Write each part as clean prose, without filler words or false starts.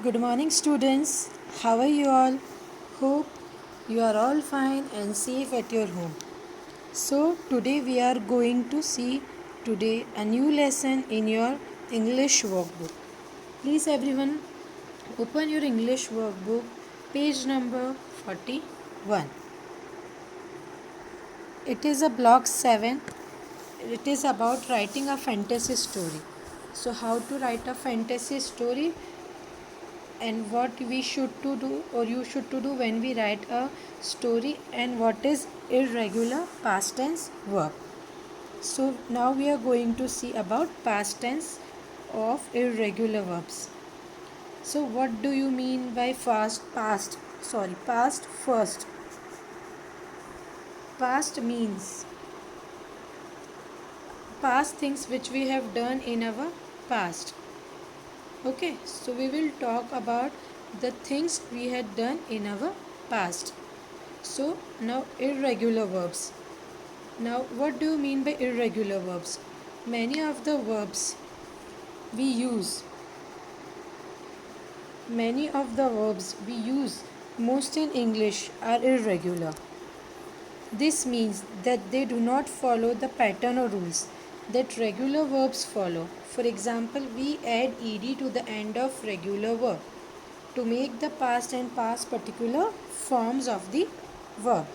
Good morning, students. How are you all? Hope you are all fine and safe at your home. So, today we are going to see today a new lesson in your English workbook. Please, everyone, open your English workbook, page number 41. It is a block 7. It is about writing a fantasy story. So, how to write a fantasy story and what we should to do or you should to do when we write a story and what is irregular past tense verb. So now we are going to see about past tense of irregular verbs. So what do you mean by past first? Past means past things which we have done in our past. Okay, so we will talk about the things we had done in our past. So now irregular verbs. Now what do you mean by irregular verbs? Many of the verbs we use, many of the verbs we use most in English are irregular. This means that they do not follow the pattern or rules that regular verbs follow. For example, we add ed to the end of regular verb to make the past and past particular forms of the verb.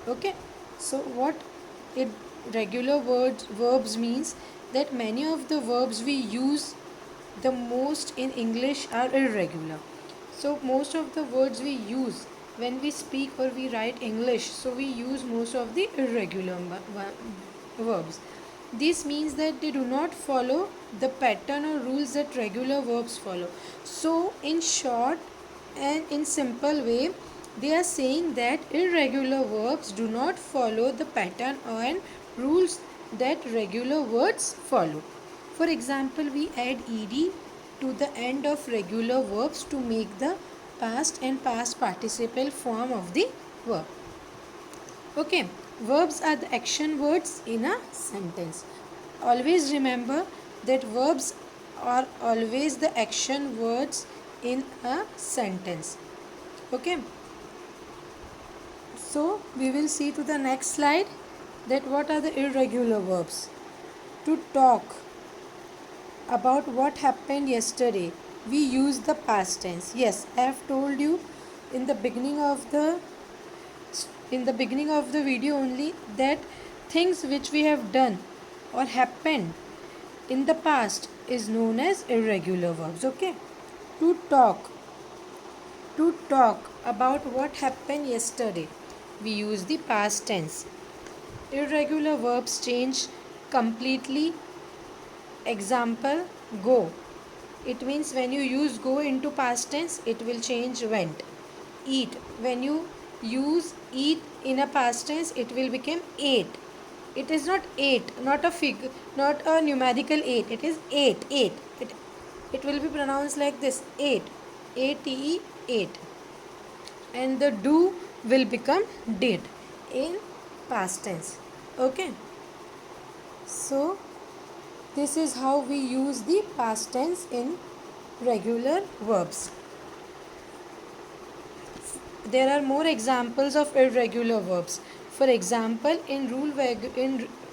Okay, so what irregular verbs means that many of the verbs we use the most in English are irregular. So most of the words we use when we speak or we write English, so we use most of the irregular verbs. This means that they do not follow the pattern or rules that regular verbs follow. So in short and in simple way, they are saying that irregular verbs do not follow the pattern and rules that regular words follow. For example, we add ed to the end of regular verbs to make the past and past participle form of the verb. Okay, verbs are the action words in a sentence. Always remember that verbs are always the action words in a sentence. Okay, so we will see to the next slide that what are the irregular verbs. To talk about what happened yesterday, we use the past tense. Yes, I have told you in the beginning of the video only that things which we have done or happened in the past is known as irregular verbs. Okay, to talk about what happened yesterday, we use the past tense. Irregular verbs change completely. Example, go. It means when you use go into past tense, it will change went. Eat. When you use eat in a past tense, it will become ate. It is not eight, not a figure, not a numerical 8. It is eight, eight. It will be pronounced like this, eight, ate, eight. And the do will become did in past tense. Okay. So this is how we use the past tense in regular verbs. There are more examples of irregular verbs. For example, in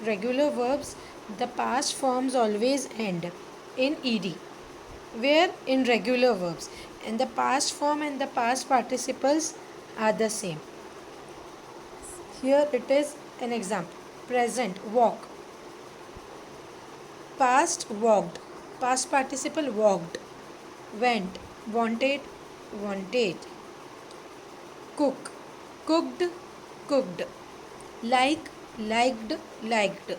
regular verbs, the past forms always end in ed, where in regular verbs and the past form and the past participles are the same. Here it is an example. Present, walk. Past, walked. Past participle, walked. Went, wanted, wanted. Cook, cooked, cooked. Like, liked, liked.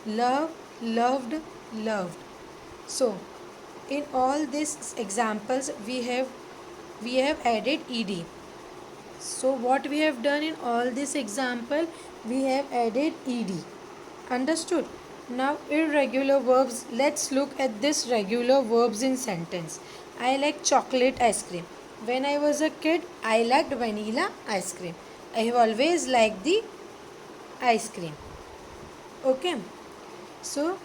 Love, loved, loved. So in all these examples we have added ed. So what we have done in all this example, we have added ed. Understood? Now irregular verbs. Let's look at this regular verbs in sentence. I like chocolate ice cream. When I was a kid, I liked vanilla ice cream. I have always liked the ice cream. Okay. So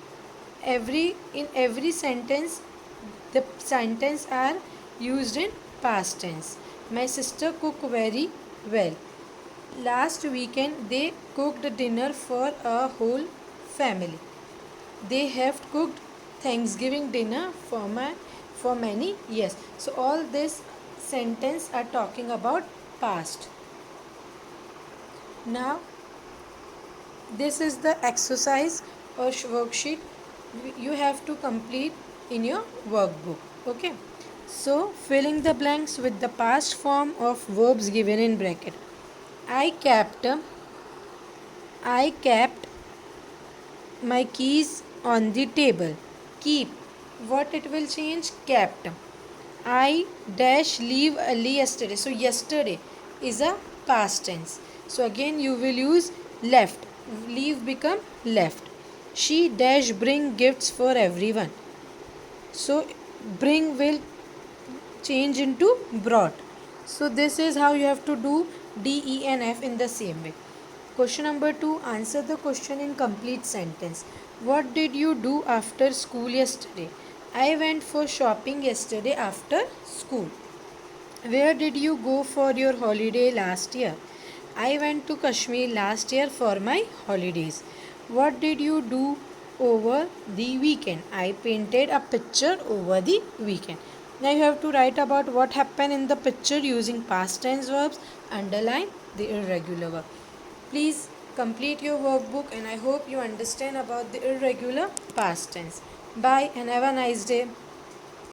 in every sentence, the sentence are used in past tense. My sister cook very well. Last weekend they cooked dinner for a whole family. They have cooked Thanksgiving dinner for many years. So all this sentence are talking about past. Now this is the exercise or worksheet you have to complete in your workbook. Okay. So filling the blanks with the past form of verbs given in bracket. I kept I kept my keys on the table. Keep. What it will change? Kept. I dash leave early yesterday. So yesterday is a past tense. So again you will use left. Leave become left. She dash bring gifts for everyone. So bring will change into brought. So this is how you have to do D, E and F in the same way. Question number 2. Answer the question in complete sentence. What did you do after school yesterday? I went for shopping yesterday after school. Where did you go for your holiday last year? I went to Kashmir last year for my holidays. What did you do over the weekend? I painted a picture over the weekend. Now you have to write about what happened in the picture using past tense verbs, underline the irregular verb. Please complete your workbook and I hope you understand about the irregular past tense. Bye and have a nice day.